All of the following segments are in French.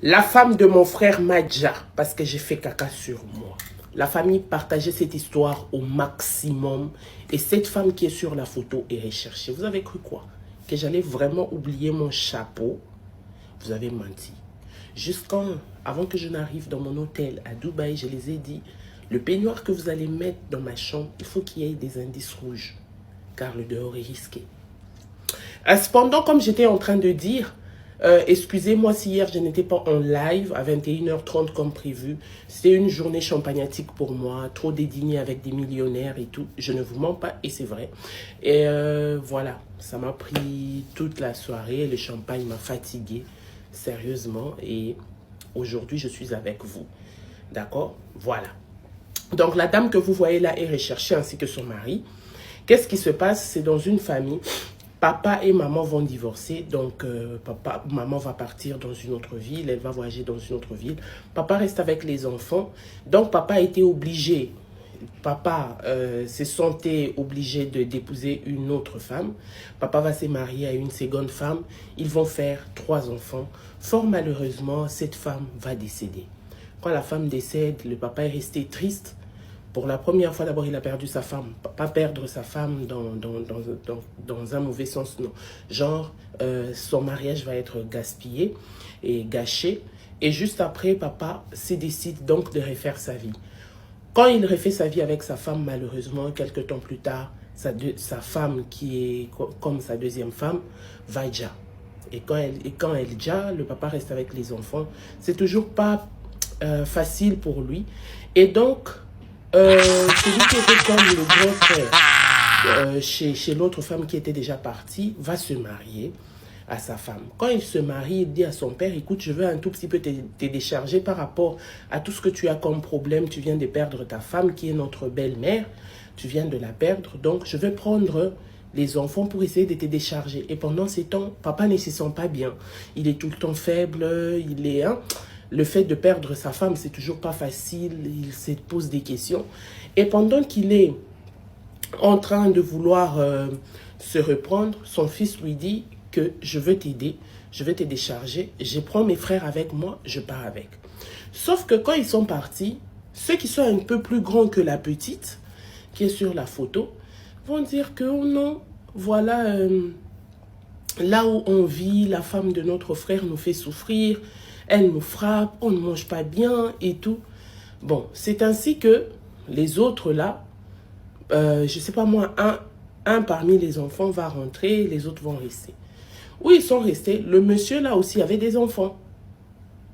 La femme de mon frère Madja, parce que j'ai fait caca sur moi. La famille partageait cette histoire au maximum. Et cette femme qui est sur la photo est recherchée. Vous avez cru quoi? Que j'allais vraiment oublier mon chapeau? Vous avez menti. Avant que je n'arrive dans mon hôtel à Dubaï, je les ai dit, le peignoir que vous allez mettre dans ma chambre, il faut qu'il y ait des indices rouges. Car le dehors est risqué. Cependant, comme j'étais en train de dire, excusez-moi si hier je n'étais pas en live à 21h30 comme prévu. C'était une journée champagnatique pour moi, trop des dîners avec des millionnaires et tout. Je ne vous mens pas et c'est vrai. Et voilà, ça m'a pris toute la soirée. Le champagne m'a fatigué, sérieusement. Et aujourd'hui, je suis avec vous. D'accord? Voilà. Donc la dame que vous voyez là est recherchée ainsi que son mari. Qu'est-ce qui se passe? C'est dans une famille. Papa et maman vont divorcer, donc maman va partir dans une autre ville, elle va voyager dans une autre ville. Papa reste avec les enfants, donc papa a été obligé, papa s'est senti obligé d'épouser une autre femme. Papa va se marier à une seconde femme, ils vont faire 3 enfants. Fort malheureusement, cette femme va décéder. Quand la femme décède, le papa est resté triste. Pour la première fois, d'abord, il a perdu sa femme. Pas perdre sa femme dans un mauvais sens, non. Genre, son mariage va être gaspillé et gâché. Et juste après, papa se décide donc de refaire sa vie. Quand il refait sa vie avec sa femme, malheureusement, quelques temps plus tard, sa femme, qui est comme sa deuxième femme, va déjà. Et quand elle déjà, le papa reste avec les enfants. C'est toujours pas facile pour lui. Et donc, celui qui était comme le grand frère chez l'autre femme qui était déjà partie, va se marier à sa femme. Quand il se marie, il dit à son père, écoute, je veux un tout petit peu te décharger par rapport à tout ce que tu as comme problème. Tu viens de perdre ta femme qui est notre belle-mère. Tu viens de la perdre. Donc, je vais prendre les enfants pour essayer de te décharger. Et pendant ces temps, papa ne se sent pas bien. Il est tout le temps faible. Il est... Le fait de perdre sa femme, c'est toujours pas facile. Il se pose des questions. Et pendant qu'il est en train de vouloir se reprendre, son fils lui dit que je veux t'aider, je vais te décharger. Je prends mes frères avec moi, je pars avec. Sauf que quand ils sont partis, ceux qui sont un peu plus grands que la petite, qui est sur la photo, vont dire que oh non, voilà, là où on vit, la femme de notre frère nous fait souffrir. Elle nous frappe, on ne mange pas bien et tout. Bon, c'est ainsi que les autres là, je ne sais pas moi, un parmi les enfants va rentrer, les autres vont rester. Où ils sont restés, le monsieur là aussi avait des enfants.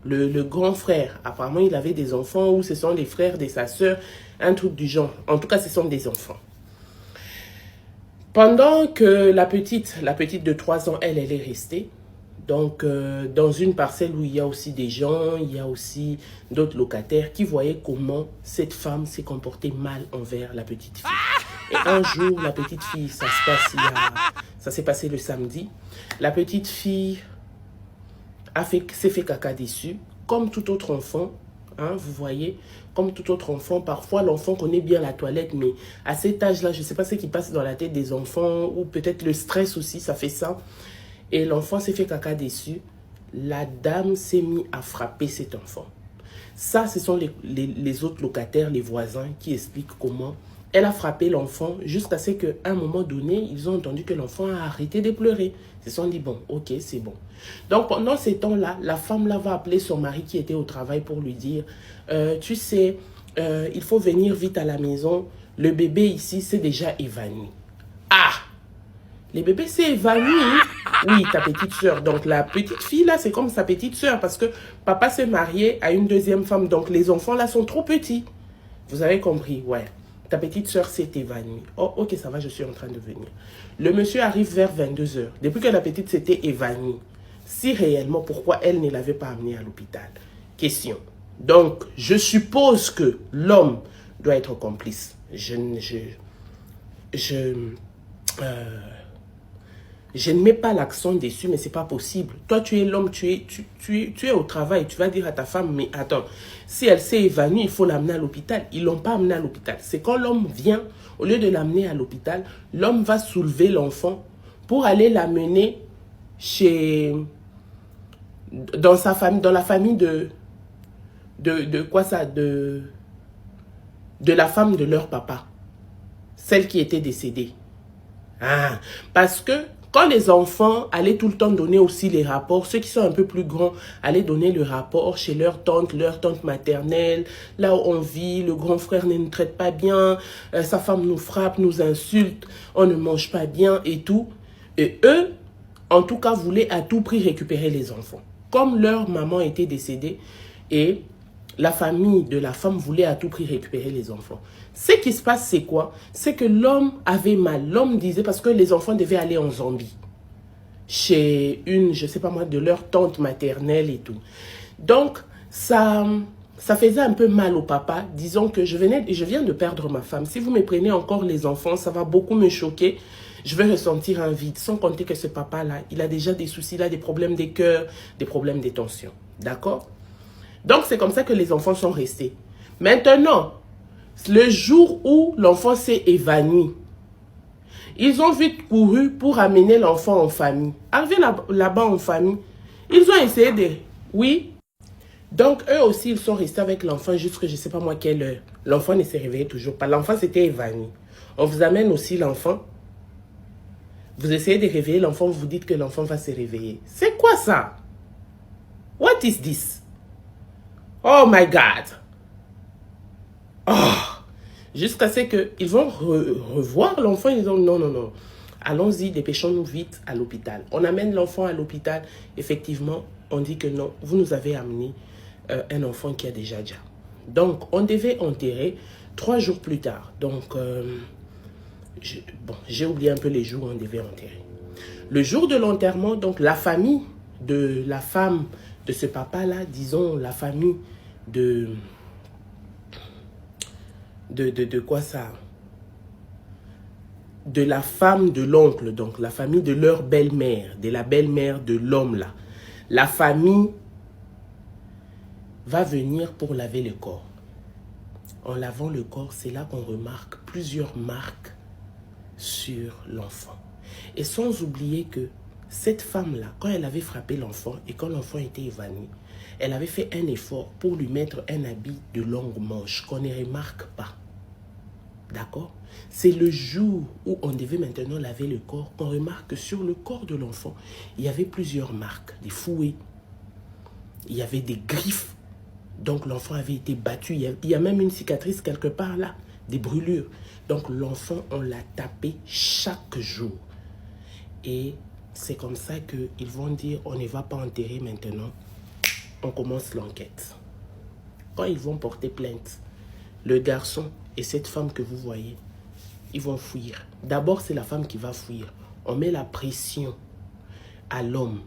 Le grand frère, apparemment il avait des enfants ou ce sont les frères de sa soeur, un truc du genre. En tout cas, ce sont des enfants. Pendant que la petite de 3 ans, elle est restée. Donc, dans une parcelle où il y a aussi des gens, il y a aussi d'autres locataires qui voyaient comment cette femme s'est comportée mal envers la petite fille. Et un jour, la petite fille, ça s'est passé le samedi, la petite fille s'est fait caca dessus, comme tout autre enfant, hein, vous voyez, comme tout autre enfant. Parfois, l'enfant connaît bien la toilette, mais à cet âge-là, je ne sais pas ce qui passe dans la tête des enfants, ou peut-être le stress aussi, ça fait ça. Et l'enfant s'est fait caca dessus. La dame s'est mise à frapper cet enfant. Ça, ce sont les autres locataires, les voisins qui expliquent comment elle a frappé l'enfant jusqu'à ce qu'à un moment donné, ils ont entendu que l'enfant a arrêté de pleurer. Ils se sont dit, bon, ok, c'est bon. Donc, pendant ces temps-là, la femme là va appeler son mari qui était au travail pour lui dire, tu sais, il faut venir vite à la maison. Le bébé ici s'est déjà évanoui. Ah! Les bébés s'est évanoui. Oui, ta petite soeur. Donc, la petite fille, là, c'est comme sa petite soeur parce que papa s'est marié à une deuxième femme. Donc, les enfants, là, sont trop petits. Vous avez compris? Ouais. Ta petite soeur s'est évanouie. Oh, ok, ça va, je suis en train de venir. Le monsieur arrive vers 22 h. Depuis que la petite s'était évanouie, si réellement, pourquoi elle ne l'avait pas amenée à l'hôpital? Question. Donc, je suppose que l'homme doit être complice. Je ne mets pas l'accent dessus, mais c'est pas possible. Toi, tu es l'homme, tu es au travail. Tu vas dire à ta femme, mais attends, si elle s'est évanouie, il faut l'amener à l'hôpital. Ils ne l'ont pas amenée à l'hôpital. C'est quand l'homme vient, au lieu de l'amener à l'hôpital, l'homme va soulever l'enfant pour aller l'amener chez dans sa famille, dans la famille de quoi ça, de la femme de leur papa, celle qui était décédée. Ah, parce que quand les enfants allaient tout le temps donner aussi les rapports, ceux qui sont un peu plus grands allaient donner le rapport chez leur tante maternelle, là où on vit, le grand frère ne nous traite pas bien, sa femme nous frappe, nous insulte, on ne mange pas bien et tout. Et eux, en tout cas, voulaient à tout prix récupérer les enfants. Comme leur maman était décédée et la famille de la femme voulait à tout prix récupérer les enfants. Ce qui se passe, c'est quoi? C'est que l'homme avait mal. L'homme disait, parce que les enfants devaient aller en Zambie, chez une, je sais pas moi, de leur tante maternelle et tout. Donc, ça faisait un peu mal au papa. Disons que je viens de perdre ma femme. Si vous me prenez encore les enfants, ça va beaucoup me choquer. Je vais ressentir un vide, sans compter que ce papa-là, il a déjà des soucis, il a des problèmes de cœur, des problèmes de tension. D'accord? Donc, c'est comme ça que les enfants sont restés. Maintenant, le jour où l'enfant s'est évanoui, ils ont vite couru pour amener l'enfant en famille. Arrivé là-bas en famille, ils ont essayé de... Oui. Donc, eux aussi, ils sont restés avec l'enfant jusqu'à je ne sais pas moi quelle heure. L'enfant ne s'est réveillé toujours pas. L'enfant s'était évanoui. On vous amène aussi l'enfant. Vous essayez de réveiller l'enfant, vous dites que l'enfant va se réveiller. C'est quoi ça? What is this? Oh my God! Oh! Jusqu'à ce qu'ils vont revoir l'enfant, ils disent non, non, non. Allons-y, dépêchons-nous vite à l'hôpital. On amène l'enfant à l'hôpital. Effectivement, on dit que non, vous nous avez amené un enfant qui a déjà. Donc, on devait enterrer 3 jours plus tard. Donc, j'ai oublié un peu les jours où on devait enterrer. Le jour de l'enterrement, donc la famille de la femme de ce papa-là, disons la famille de quoi ça? De la femme de l'oncle, donc la famille de leur belle-mère, de la belle-mère de l'homme là. La famille va venir pour laver le corps. En lavant le corps, c'est là qu'on remarque plusieurs marques sur l'enfant. Et sans oublier que cette femme-là, quand elle avait frappé l'enfant et quand l'enfant était évanoui, elle avait fait un effort pour lui mettre un habit de longue manche qu'on ne remarque pas. D'accord? C'est le jour où on devait maintenant laver le corps qu'on remarque que sur le corps de l'enfant, il y avait plusieurs marques, des fouets, il y avait des griffes. Donc l'enfant avait été battu. Il y a même une cicatrice quelque part là, des brûlures. Donc l'enfant, on l'a tapé chaque jour. Et c'est comme ça qu'ils vont dire, on ne va pas enterrer maintenant. On commence l'enquête. Quand ils vont porter plainte, le garçon et cette femme que vous voyez, ils vont fuir. D'abord, c'est la femme qui va fuir. On met la pression à l'homme.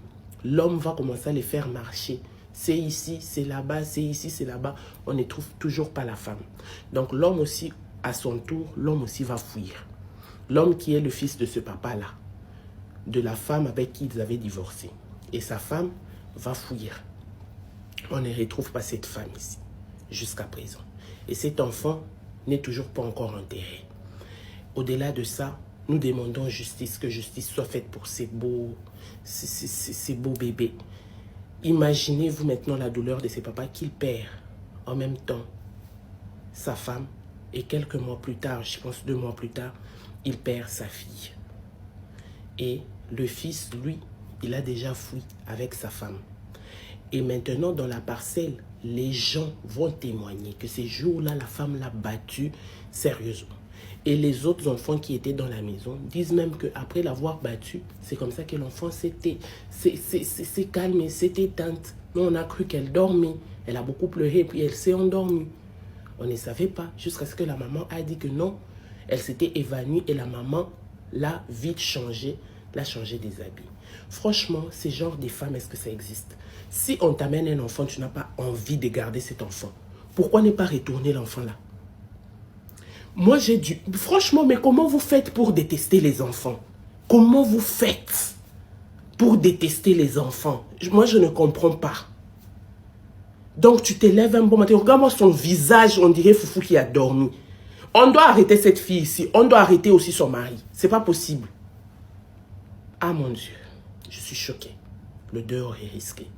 L'homme va commencer à les faire marcher. C'est ici, c'est là-bas, c'est ici, c'est là-bas. On ne trouve toujours pas la femme. Donc l'homme aussi, à son tour, l'homme aussi va fuir. L'homme qui est le fils de ce papa-là, de la femme avec qui ils avaient divorcé. Et sa femme va fuir. On ne retrouve pas cette femme ici, jusqu'à présent. Et cet enfant n'est toujours pas encore enterré. Au-delà de ça, nous demandons justice, que justice soit faite pour ces beaux bébés. Imaginez-vous maintenant la douleur de ces papas qu'il perd en même temps sa femme et quelques mois plus tard, je pense 2 mois plus tard, il perd sa fille. Et le fils, lui, il a déjà fui avec sa femme. Et maintenant, dans la parcelle, les gens vont témoigner que ces jours-là, la femme l'a battu sérieusement. Et les autres enfants qui étaient dans la maison disent même qu'après l'avoir battu, c'est comme ça que l'enfant s'est calmé, s'est éteinte. Nous, on a cru qu'elle dormait. Elle a beaucoup pleuré, puis elle s'est endormie. On ne savait pas, jusqu'à ce que la maman a dit que non, elle s'était évanouie et la maman l'a vite changé, l'a changé des habits. Franchement, ce genre de femmes, est-ce que ça existe? Si on t'amène un enfant, tu n'as pas envie de garder cet enfant. Pourquoi ne pas retourner l'enfant là? Moi, j'ai dû... Franchement, mais comment vous faites pour détester les enfants? Comment vous faites pour détester les enfants? Moi, je ne comprends pas. Donc, tu te lèves un bon matin. Regarde-moi son visage, on dirait Foufou qui a dormi. On doit arrêter cette fille ici. On doit arrêter aussi son mari. C'est pas possible. Ah mon Dieu, je suis choquée. Le dehors est risqué.